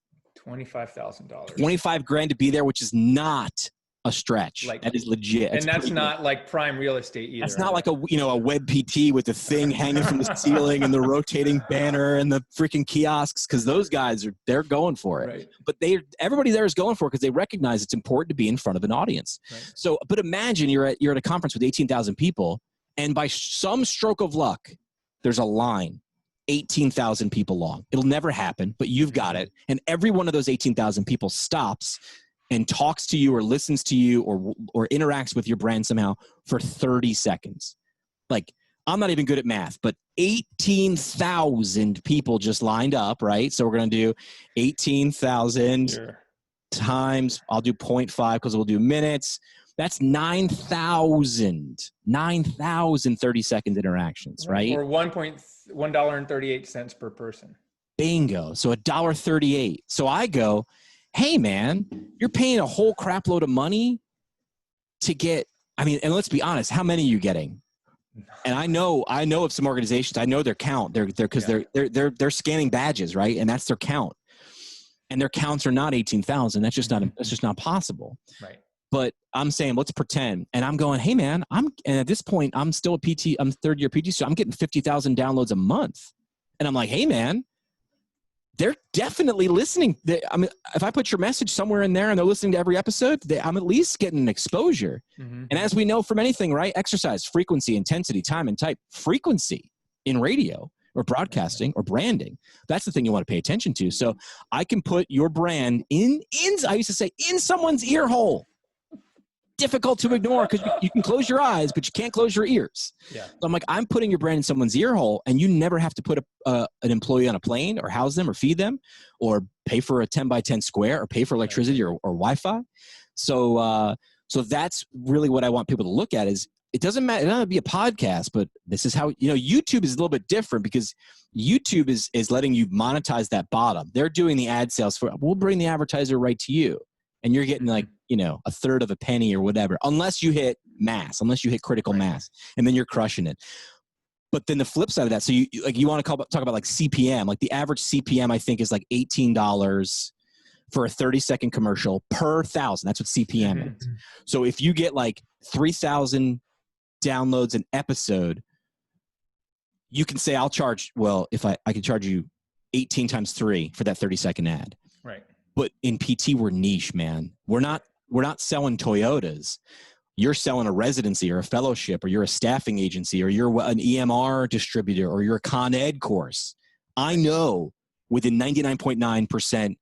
$25,000. $25,000 to be there, which is not a stretch. Like, that is legit. And that's not like prime real estate either. That's not like a web PT with the thing hanging from the ceiling and the rotating banner and the freaking kiosks, because those guys they're going for it. Right. But everybody there is going for it because they recognize it's important to be in front of an audience. Right. So, but imagine you're at a conference with 18,000 people, and by some stroke of luck, there's a line 18,000 people long. It'll never happen, but you've got it. And every one of those 18,000 people stops and talks to you or listens to you or interacts with your brand somehow for 30 seconds. Like, I'm not even good at math, but 18,000 people just lined up, right? So we're going to do 18,000 times, I'll do 0.5 because we'll do minutes. That's 9,000 30-second interactions, right? Or $1.38 per person. Bingo. So $1.38. So I go, hey man, you're paying a whole crap load of money to get, and let's be honest, how many are you getting? And I know of some organizations, I know their count. They're scanning badges, right? And that's their count. And their counts are not 18,000. That's just not possible. Right. But I'm saying, let's pretend. And I'm going, hey man, and at this point, I'm still a PT, I'm third year PT, so I'm getting 50,000 downloads a month. And I'm like, hey man, they're definitely listening. If I put your message somewhere in there and they're listening to every episode, I'm at least getting an exposure. Mm-hmm. And as we know from anything, right? Exercise, frequency, intensity, time, and type. Frequency in radio or broadcasting or branding. That's the thing you want to pay attention to. So I can put your brand I used to say, in someone's ear hole. Difficult to ignore because you can close your eyes, but you can't close your ears. Yeah. So I'm like, I'm putting your brand in someone's ear hole, and you never have to put an employee on a plane or house them or feed them or pay for a 10 by 10 square or pay for electricity or Wi-Fi. So that's really what I want people to look at is it doesn't matter. It doesn't have to be a podcast, but this is how, YouTube is a little bit different because YouTube is letting you monetize that bottom. They're doing the ad sales we'll bring the advertiser right to you. And you're getting like, a third of a penny or whatever, unless you hit critical mass, and then you're crushing it. But then the flip side of that, so you want to talk about like CPM, like the average CPM I think is like $18 for a 30-second commercial per 1,000. That's what CPM is. So if you get like 3,000 downloads an episode, you can say, I'll charge, if I can charge you 18 times 3 for that 30-second ad. Right. But in PT, we're niche, man. We're not selling Toyotas. You're selling a residency or a fellowship, or you're a staffing agency, or you're an EMR distributor, or you're a Con Ed course. I know within 99.9%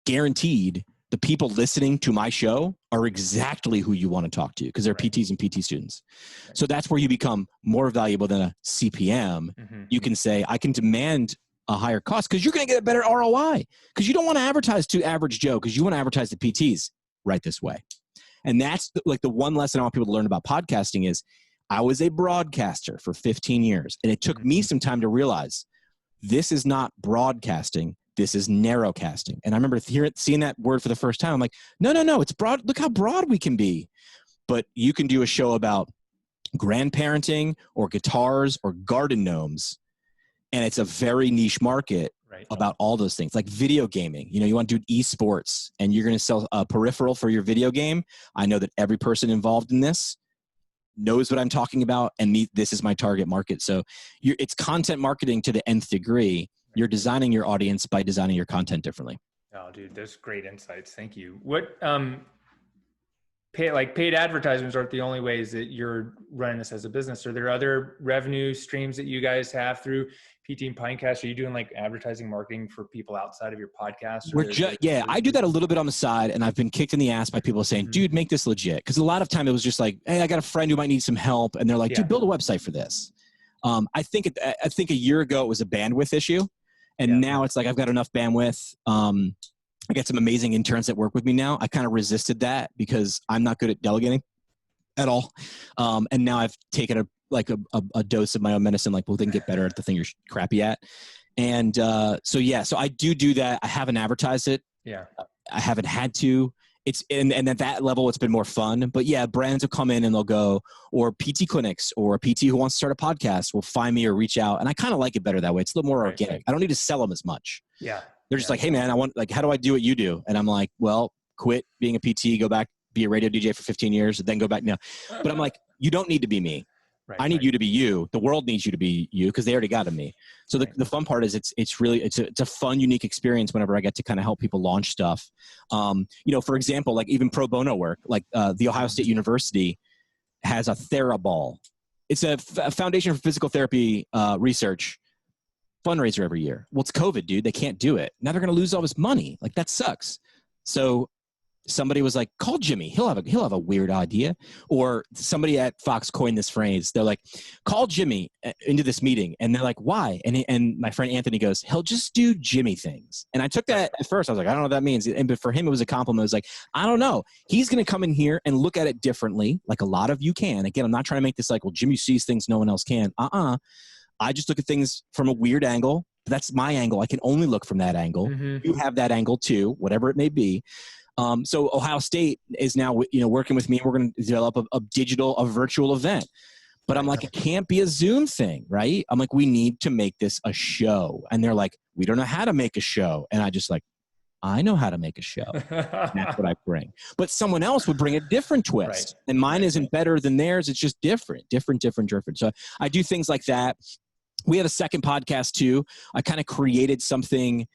guaranteed, the people listening to my show are exactly who you want to talk to because they're PTs and PT students. Right. So that's where you become more valuable than a CPM. Mm-hmm. You can say, I can demand a higher cost because you're going to get a better ROI because you don't want to advertise to average Joe because you want to advertise to PTs right this way. And that's the one lesson I want people to learn about podcasting is I was a broadcaster for 15 years and it took me some time to realize this is not broadcasting. This is narrowcasting. And I remember seeing that word for the first time. I'm like, no, it's broad. Look how broad we can be. But you can do a show about grandparenting or guitars or garden gnomes. And it's a very niche market about all those things, like video gaming. You want to do esports and you're going to sell a peripheral for your video game. I know that every person involved in this knows what I'm talking about, and this is my target market. So it's content marketing to the nth degree. You're designing your audience by designing your content differently. Oh, dude, those great insights. Thank you. What paid advertisements aren't the only ways that you're running this as a business. Are there other revenue streams that you guys have through PT and Pinecast? Are you doing like advertising marketing for people outside of your podcast? I do that a little bit on the side, and I've been kicked in the ass by people saying, dude, make this legit. Because a lot of time it was just like, hey, I got a friend who might need some help. And they're like, dude, build a website for this. I think a year ago it was a bandwidth issue. And now it's like, I've got enough bandwidth. I got some amazing interns that work with me now. I kind of resisted that because I'm not good at delegating at all. And now I've taken a dose of my own medicine, then get better at the thing you're crappy at. And so I do that. I haven't advertised it. Yeah. I haven't had to. And at that level, it's been more fun. But yeah, brands will come in and they'll go, or PT clinics or a PT who wants to start a podcast will find me or reach out. And I kind of like it better that way. It's a little more organic. I don't need to sell them as much. Yeah. They're just like, hey man, how do I do what you do? And I'm like, well, quit being a PT, go back, be a radio DJ for 15 years, and then go back. No, but I'm like, you don't need to be me. Right, I need you to be you. The world needs you to be you because they already got to me. So the fun part is it's really a fun, unique experience whenever I get to kind of help people launch stuff. For example, like even pro bono work, like the Ohio State University has a TheraBall. It's a Foundation for Physical Therapy Research fundraiser every year. Well, it's COVID, dude. They can't do it. Now they're going to lose all this money. Like that sucks. So somebody was like, call Jimmy. He'll have a weird idea. Or somebody at Fox coined this phrase. They're like, call Jimmy into this meeting. And they're like, why? And my friend Anthony goes, he'll just do Jimmy things. And I took that at first. I was like, I don't know what that means. But for him, it was a compliment. It was like, I don't know. He's going to come in here and look at it differently. Like a lot of you can. Again, I'm not trying to make this like, well, Jimmy sees things no one else can. I just look at things from a weird angle. That's my angle. I can only look from that angle. Mm-hmm. You have that angle too, whatever it may be. So Ohio State is now, working with me. We're going to develop a virtual event. But I'm like, it can't be a Zoom thing, right? I'm like, we need to make this a show. And they're like, we don't know how to make a show. And I just like, I know how to make a show. That's what I bring. But someone else would bring a different twist. Right. And mine isn't better than theirs. It's just different. So I do things like that. We have a second podcast too. I kind of created something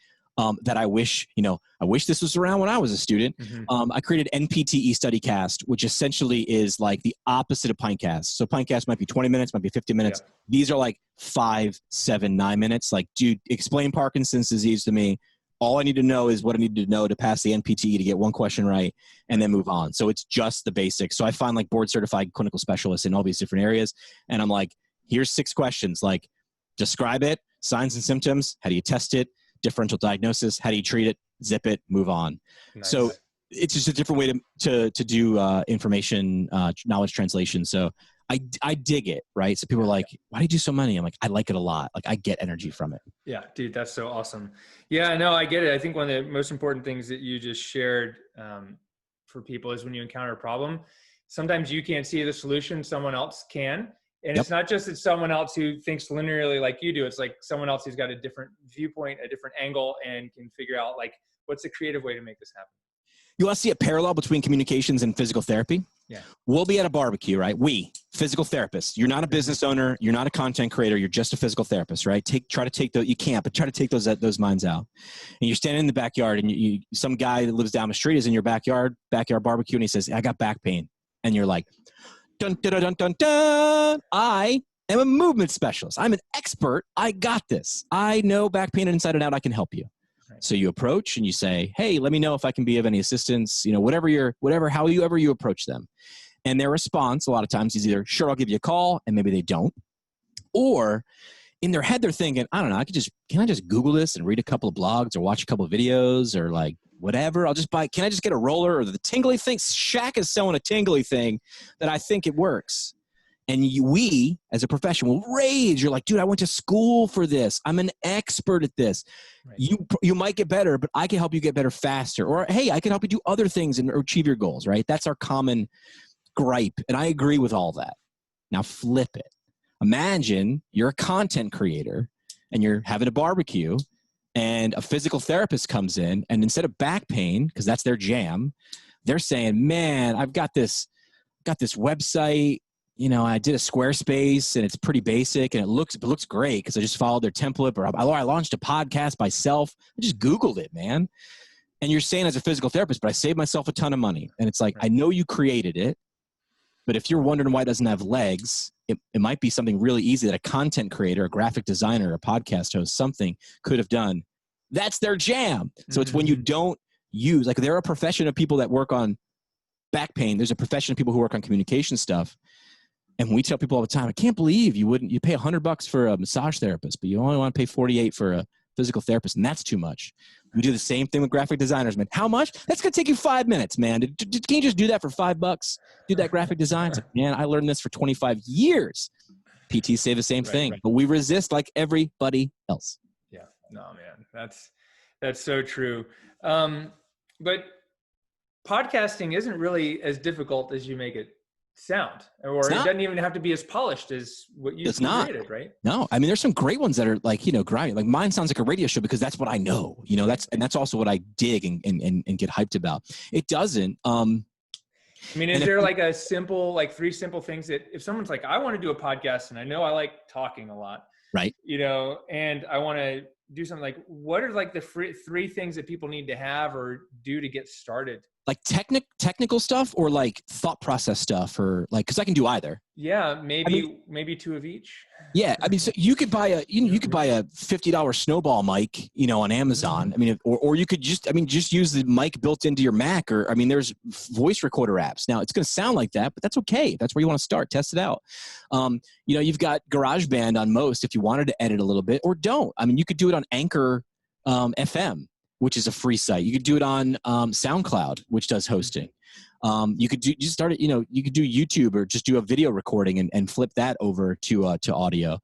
that I wish this was around when I was a student. Mm-hmm. I created NPTE StudyCast, which essentially is like the opposite of Pinecast. So Pinecast might be 20 minutes, might be 50 minutes. Yeah. These are like 5, 7, 9 minutes. Like, dude, explain Parkinson's disease to me. All I need to know is what I need to know to pass the NPTE to get one question right and then move on. So it's just the basics. So I find like board certified clinical specialists in all these different areas. And I'm like, here's 6 questions. Like, describe it, signs and symptoms, how do you test it, differential diagnosis, how do you treat it, zip it, move on. Nice. So it's just a different way to do information knowledge translation. So I dig it, right? So people are like, why do you do so many? I'm like, I like it a lot. Like I get energy from it. Yeah, dude, that's so awesome. Yeah, no, I get it. I think one of the most important things that you just shared for people is when you encounter a problem, sometimes you can't see the solution, someone else can. And It's not just that someone else who thinks linearly like you do. It's like someone else who's got a different viewpoint, a different angle, and can figure out like, what's the creative way to make this happen? You want to see a parallel between communications and physical therapy? Yeah. We'll be at a barbecue, right? Physical therapists. You're not a business owner. You're not a content creator. You're just a physical therapist, right? Try to take those minds out. And you're standing in the backyard and some guy that lives down the street is in your backyard barbecue. And he says, I got back pain. And you're like, dun, dun, dun, dun, dun. I am a movement specialist. I'm an expert. I got this. I know back pain inside and out. I can help you. Right. So you approach and you say, hey, let me know if I can be of any assistance, however you approach them. And their response a lot of times is either, sure, I'll give you a call, and maybe they don't. Or in their head, they're thinking, I don't know, can I just Google this and read a couple of blogs or watch a couple of videos or like whatever? Can I just get a roller or the tingly thing? Shaq is selling a tingly thing that I think it works. And we, as a profession, will rage. You're like, dude, I went to school for this. I'm an expert at this. Right. You might get better, but I can help you get better faster. Or, hey, I can help you do other things and achieve your goals, right? That's our common gripe. And I agree with all that. Now flip it. Imagine you're a content creator and you're having a barbecue and a physical therapist comes in, and instead of back pain, because that's their jam, they're saying, man, I've got this website. I did a Squarespace and it's pretty basic and it looks great because I just followed their template, or I launched a podcast myself. I just Googled it, man. And you're saying as a physical therapist, but I saved myself a ton of money. And it's like, I know you created it, but if you're wondering why it doesn't have legs, it might be something really easy that a content creator, a graphic designer, a podcast host, something could have done. That's their jam. So it's when you don't use, like there are a profession of people that work on back pain. There's a profession of people who work on communication stuff. And we tell people all the time, I can't believe you pay $100 for a massage therapist, but you only want to pay $48 for a physical therapist. And that's too much. We do the same thing with graphic designers, man. How much? That's going to take you 5 minutes, man. Can you just do that for $5? Do that graphic design? It's like, man, I learned this for 25 years. PTs say the same thing, but we resist like everybody else. Yeah, no, man, that's so true. But podcasting isn't really as difficult as you make it sound, or it doesn't even have to be as polished as what you created, right? No, I mean, there's some great ones that are like, grimy. Like mine sounds like a radio show because that's what I know, that's also what I dig and get hyped about. It doesn't. I mean, is there like a simple, like 3 simple things that if someone's like, I want to do a podcast and I know I like talking a lot, right? And I want to do something, like, what are like the 3 things that people need to have or do to get started? Like technical stuff or like thought process stuff, or like, cause I can do either. Yeah. Maybe 2 of each. Yeah. I mean, so you could buy a $50 snowball mic, on Amazon. I mean, or you could just use the mic built into your Mac, or, I mean, there's voice recorder apps. Now it's going to sound like that, but that's okay. That's where you want to start. Test it out. You've got GarageBand on most if you wanted to edit a little bit, or don't. I mean, you could do it on Anchor FM, which is a free site. You could do it on SoundCloud, which does hosting. You could do YouTube, or just do a video recording and flip that over to audio.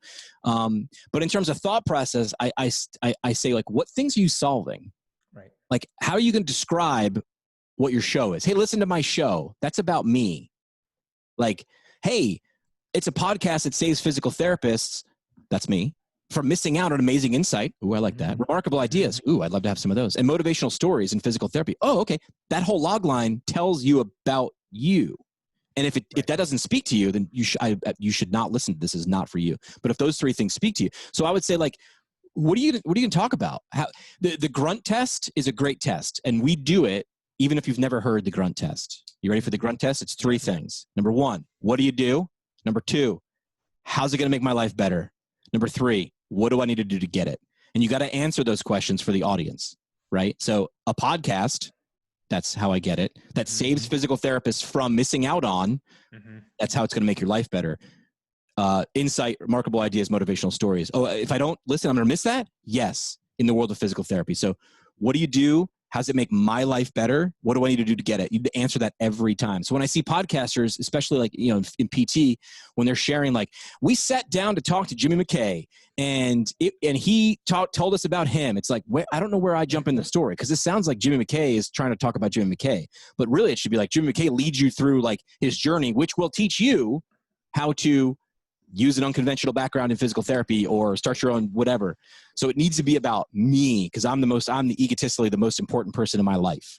But in terms of thought process, I say, like, what things are you solving? Right. Like, how are you going to describe what your show is? Hey, listen to my show. That's about me. Like, hey, it's a podcast that saves physical therapists. That's me. From missing out on amazing insight. Ooh, I like that. Remarkable ideas. Ooh, I'd love to have some of those. And motivational stories in physical therapy. Oh, okay. That whole log line tells you about you. And if that doesn't speak to you, then you should not listen. This is not for you. But if those 3 things speak to you, so I would say, like, what are you going to talk about? How the grunt test is a great test, and we do it even if you've never heard the grunt test. You ready for the grunt test? It's 3 things. Number 1, what do you do? Number 2, how's it going to make my life better? Number 3, what do I need to do to get it? And you got to answer those questions for the audience, right? So a podcast, that's how I get it, that saves physical therapists from missing out on, that's how it's going to make your life better. Insight, remarkable ideas, motivational stories. Oh, if I don't listen, I'm going to miss that? Yes, in the world of physical therapy. So what do you do? How's it make my life better? What do I need to do to get it? You need to answer that every time. So when I see podcasters, especially like, in PT, when they're sharing, like, we sat down to talk to Jimmy McKay and he told us about him. It's like, I don't know where I jump in the story, because this sounds like Jimmy McKay is trying to talk about Jimmy McKay, but really it should be like Jimmy McKay leads you through, like, his journey, which will teach you how to use an unconventional background in physical therapy or start your own whatever. So it needs to be about me, because I'm egotistically the most important person in my life.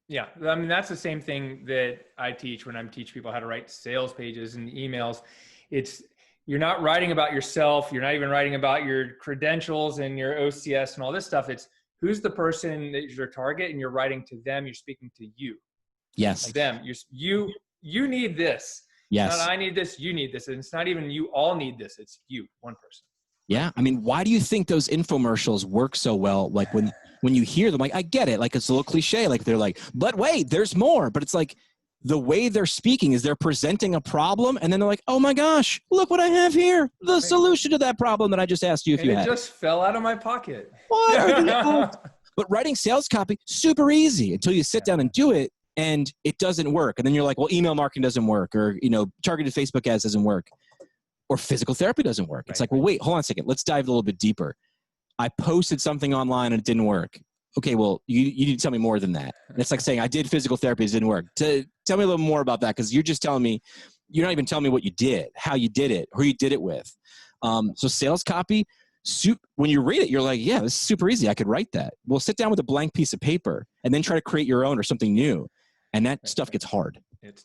Yeah. I mean, that's the same thing that I teach when I'm teaching people how to write sales pages and emails. You're not writing about yourself. You're not even writing about your credentials and your OCS and all this stuff. It's who's the person that is your target, and you're writing to them. You're speaking to you. Yes. Like them. You need this. Yes. It's not I need this, you need this. And it's not even you all need this. It's you, one person. Yeah. I mean, why do you think those infomercials work so well? Like when you hear them, like, I get it. Like, it's a little cliche. Like, they're like, but wait, there's more. But it's like, the way they're speaking is they're presenting a problem, and then they're like, oh my gosh, look what I have here. The solution to that problem that I just asked you if you had. It just fell out of my pocket. What? But writing sales copy, super easy until you sit down and do it. And it doesn't work. And then you're like, well, email marketing doesn't work, or, targeted Facebook ads doesn't work, or physical therapy doesn't work. It's like, well, wait, hold on a second. Let's dive a little bit deeper. I posted something online and it didn't work. Okay, well, you need to tell me more than that. And it's like saying, I did physical therapy, it didn't work. Tell me a little more about that, because you're just telling me, you're not even telling me what you did, how you did it, who you did it with. So sales copy, when you read it, you're like, yeah, this is super easy. I could write that. Well, sit down with a blank piece of paper and then try to create your own or something new. And that stuff gets hard. It's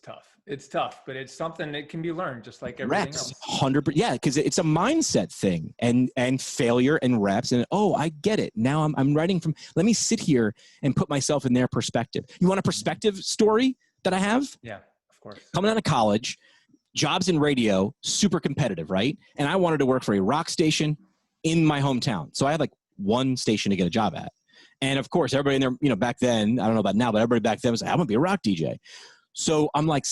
tough, but it's something that can be learned, just like everything else. 100%. Yeah, because it's a mindset thing, and failure and reps. And I get it. Now I'm writing from. Let me sit here and put myself in their perspective. You want a perspective story that I have? Yeah, of course. Coming out of college, jobs in radio, super competitive, right? And I wanted to work for a rock station in my hometown, so I had like one station to get a job at. And of course, everybody in there, back then, I don't know about now, but everybody back then was like, I'm going to be a rock DJ. So I'm like,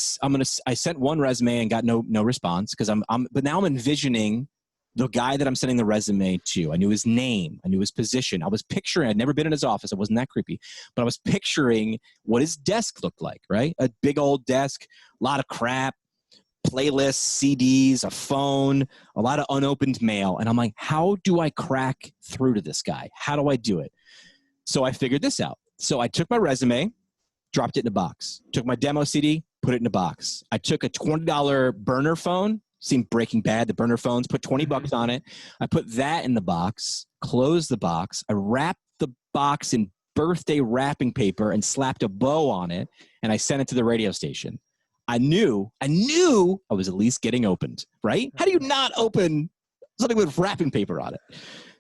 I sent one resume and got no response, because but now I'm envisioning the guy that I'm sending the resume to. I knew his name. I knew his position. I was picturing, I'd never been in his office. It wasn't that creepy, but I was picturing what his desk looked like, right? A big old desk, a lot of crap, playlists, CDs, a phone, a lot of unopened mail. And I'm like, how do I crack through to this guy? How do I do it? So I figured this out. So I took my resume, dropped it in a box, took my demo CD, put it in a box. I took a $20 burner phone, seen Breaking Bad, the burner phones, put 20 bucks on it. I put that in the box, closed the box. I wrapped the box in birthday wrapping paper and slapped a bow on it, and I sent it to the radio station. I knew I was at least getting opened, right? How do you not open something with wrapping paper on it?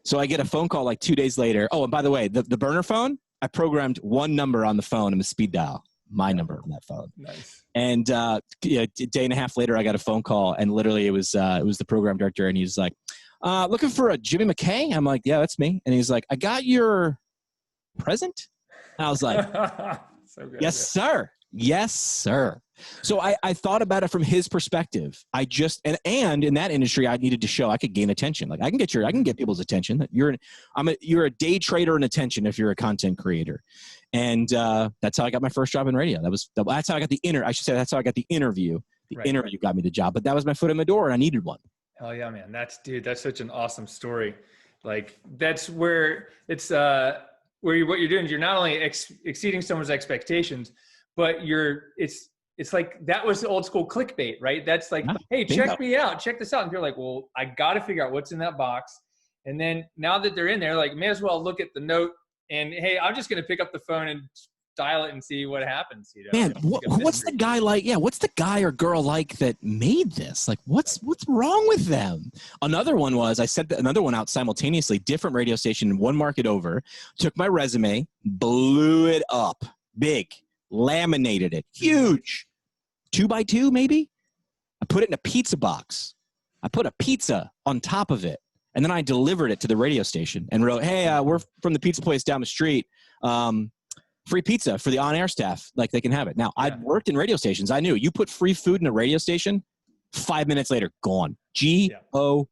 So I get a phone call like 2 days later. Oh, and by the way, the burner phone, I programmed one number on the phone in the speed dial, my number on that phone. Nice. And a day and a half later, I got a phone call, and literally it was the program director, and he's like, looking for a Jimmy McKay? I'm like, yeah, that's me. And he's like, I got your present? And I was like, so good. Yes, sir. Yes, sir. So I thought about it from his perspective. I just, and in that industry, I needed to show I could gain attention. Like I can get people's attention. That you're a day trader in attention if you're a content creator. And that's how I got my first job in radio. That's how I got that's how I got the interview. The interview got me the job, but that was my foot in the door and I needed one. Hell yeah, man. That's such an awesome story. Like that's where it's, what you're doing is you're not only exceeding someone's expectations, but it's like that was the old school clickbait, right? That's like, hey, check me out, check this out. And you're like, well, I got to figure out what's in that box. And then now that they're in there, like, may as well look at the note and, hey, I'm just going to pick up the phone and dial it and see what happens. You know? Man, what's the guy like? Yeah, what's the guy or girl like that made this? Like, what's wrong with them? Another one was I sent another one out simultaneously, different radio station, one market over. Took my resume, blew it up, big, laminated it, huge, 2x2 maybe. I put it in a pizza box. I put a pizza on top of it, and then I delivered it to the radio station and wrote, "Hey, we're from the pizza place down the street. Free pizza for the on-air staff, like they can have it." Now, I'd worked in radio stations. I knew you put free food in a radio station, 5 minutes later, gone. Gone.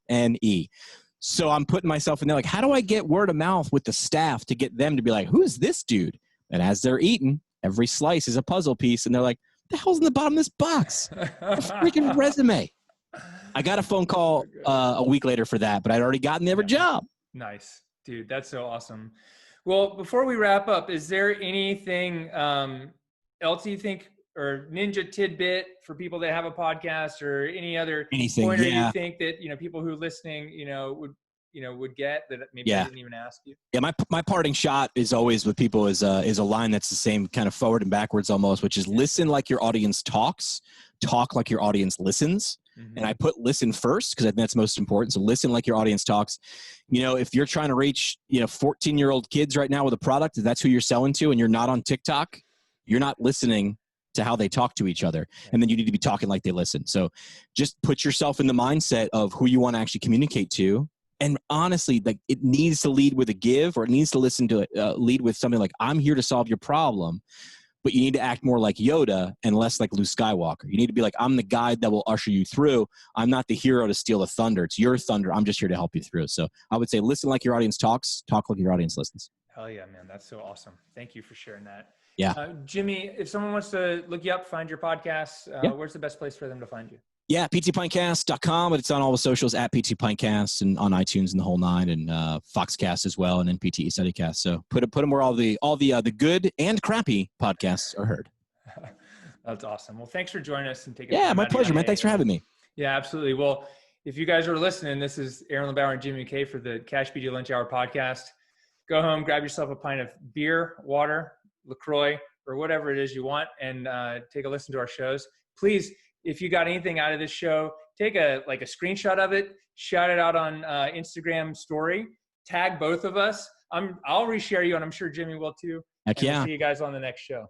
So I'm putting myself in there like, how do I get word of mouth with the staff to get them to be like, who's this dude? And as they're eating, every slice is a puzzle piece. And they're like, the hell's in the bottom of this box? A freaking resume. I got a phone call a week later for that, but I'd already gotten the other job. Nice. Dude, that's so awesome. Well, before we wrap up, is there anything else you think, or ninja tidbit for people that have a podcast, or any other pointer you think that people who are listening would get that maybe I didn't even ask you? Yeah, my parting shot is always with people is a line that's the same kind of forward and backwards almost, which is listen like your audience talks, talk like your audience listens. Mm-hmm. And I put listen first because I think that's most important. So listen like your audience talks. If you're trying to reach 14-year-old kids right now with a product, if that's who you're selling to, and you're not on TikTok, you're not listening to how they talk to each other. And then you need to be talking like they listen. So just put yourself in the mindset of who you want to actually communicate to. And honestly, like it needs to lead with a give, or it needs to lead with something like, I'm here to solve your problem. But you need to act more like Yoda and less like Luke Skywalker. You need to be like, I'm the guide that will usher you through. I'm not the hero to steal the thunder. It's your thunder. I'm just here to help you through. So I would say listen like your audience talks, talk like your audience listens. Hell yeah, man. That's so awesome. Thank you for sharing that. Yeah. Jimmy, if someone wants to look you up, find your podcast, where's the best place for them to find you? Yeah, ptpinecast.com, but it's on all the socials at PT Pinecast and on iTunes and the whole nine, and Foxcast as well, and then PTE Studycast. So put them where all the good and crappy podcasts are heard. That's awesome. Well, thanks for joining us and taking. Yeah, my pleasure, man. Thanks for having me. Yeah, absolutely. Well, if you guys are listening, this is Aaron LeBauer and Jimmy McKay for the Cash PT Lunch Hour podcast. Go home, grab yourself a pint of beer, water, LaCroix, or whatever it is you want, and take a listen to our shows. Please, if you got anything out of this show, take a screenshot of it, shout it out on Instagram story, tag both of us. I'll reshare you, and I'm sure Jimmy will too. Heck yeah. We'll see you guys on the next show.